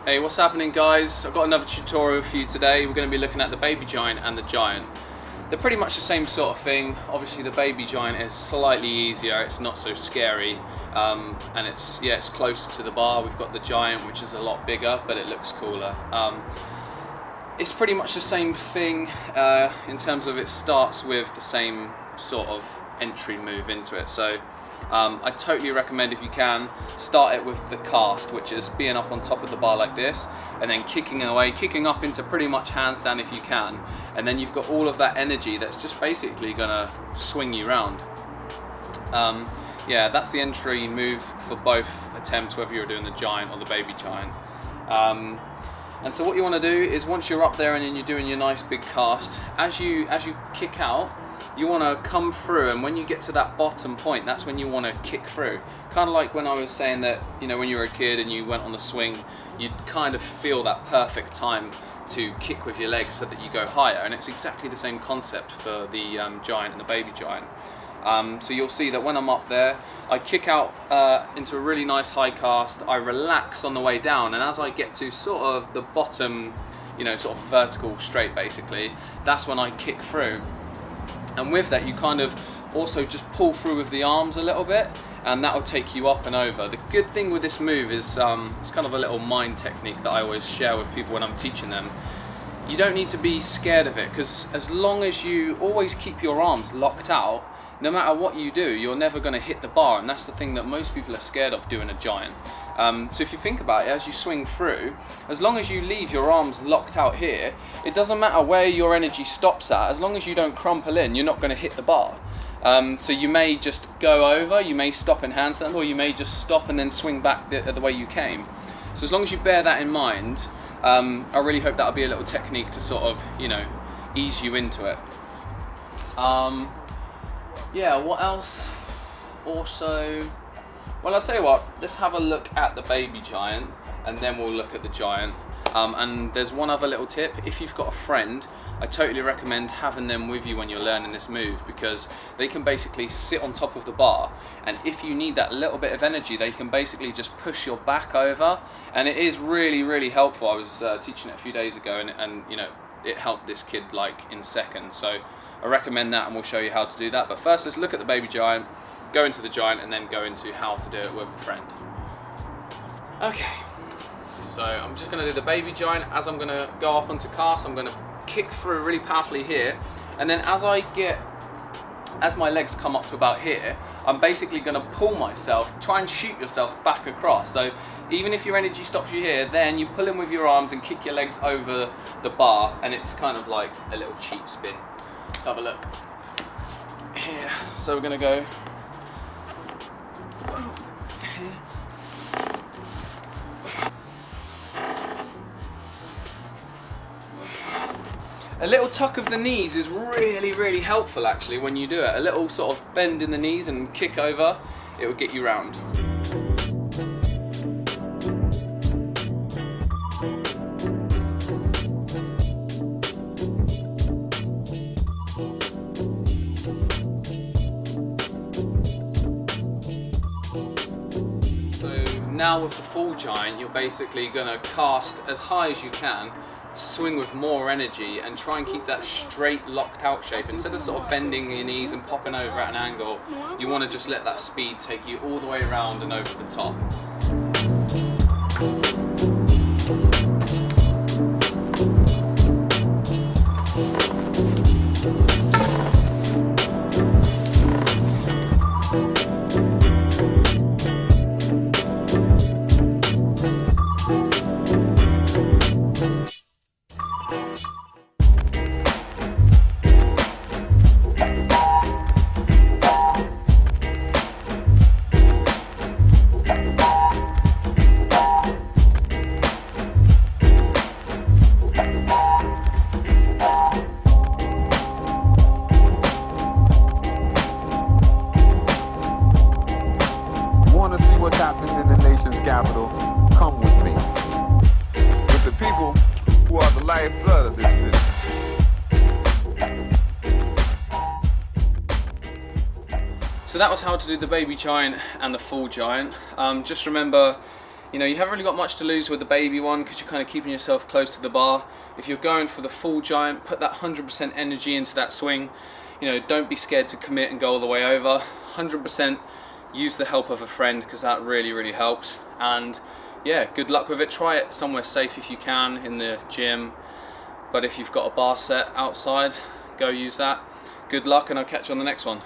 Hey, what's happening guys? I've got another tutorial for you today. We're going to be looking at the baby giant and the giant. They're pretty much the same sort of thing. Obviously the baby giant is slightly easier, it's not so scary, and it's closer to the bar. We've got the giant, which is a lot bigger, but it looks cooler. It's pretty much the same thing in terms of it starts with the same sort of entry move into it. So I totally recommend, if you can, start it with the cast, which is being up on top of the bar like this and then kicking away, kicking up into pretty much handstand if you can, and then you've got all of that energy that's just basically gonna swing you round. Yeah, that's the entry move for both attempts, whether you're doing the giant or the baby giant. And so what you want to do is, once you're up there and then you're doing your nice big cast, as you kick out, you want to come through, and when you get to that bottom point, that's when you want to kick through. Kind of like when I was saying that, you know, when you were a kid and you went on the swing, you'd kind of feel that perfect time to kick with your legs so that you go higher, and it's exactly the same concept for the giant and the baby giant. So you'll see that when I'm up there, I kick out into a really nice high cast, I relax on the way down, and as I get to sort of the bottom, you know, sort of vertical straight basically, that's when I kick through. And with that, you kind of also just pull through with the arms a little bit, and that will take you up and over. The good thing with this move is it's kind of a little mind technique that I always share with people when I'm teaching them. You don't need to be scared of it, because as long as you always keep your arms locked out, no matter what you do, you're never going to hit the bar, and that's the thing that most people are scared of doing a giant. So if you think about it, as you swing through, as long as you leave your arms locked out here, it doesn't matter where your energy stops at, as long as you don't crumple in, you're not going to hit the bar. So you may just go over, you may stop in handstand, or you may just stop and then swing back the way you came. So as long as you bear that in mind, I really hope that'll be a little technique to sort of, you know, ease you into it. Yeah, what else? Also, well, I'll tell you what, let's have a look at the baby giant and then we'll look at the giant. And there's one other little tip: if you've got a friend, I totally recommend having them with you when you're learning this move, because they can basically sit on top of the bar, and if you need that little bit of energy, they can basically just push your back over, and it is really, really helpful. I was teaching it a few days ago, and you know, it helped this kid like in seconds. So I recommend that, and we'll show you how to do that. But first, let's look at the baby giant, go into the giant, and then go into how to do it with a friend. Okay, so I'm just going to do the baby giant. As I'm going to go up onto cast, I'm going to kick through really powerfully here, and then as my legs come up to about here, I'm basically going to pull myself, try and shoot yourself back across. So even if your energy stops you here, then you pull in with your arms and kick your legs over the bar, and it's kind of like a little cheat spin. Let's have a look here. So we're going to go here. A little tuck of the knees is really, really helpful actually when you do it. A little sort of bend in the knees and kick over, it will get you round. Now with the full giant, you're basically going to cast as high as you can, swing with more energy, and try and keep that straight locked out shape. Instead of sort of bending your knees and popping over at an angle, you want to just let that speed take you all the way around and over the top. Capital, come with me. With the people who are the lifeblood of this city. So that was how to do the baby giant and the full giant. Just remember, You know, you haven't really got much to lose with the baby one because you're kind of keeping yourself close to the bar. If you're going for the full giant, put that 100% energy into that swing. You know, don't be scared to commit and go all the way over. 100% use the help of a friend, because that really, really helps. And yeah, good luck with it. Try it somewhere safe if you can, in the gym. But if you've got a bar set outside, go use that. Good luck, and I'll catch you on the next one.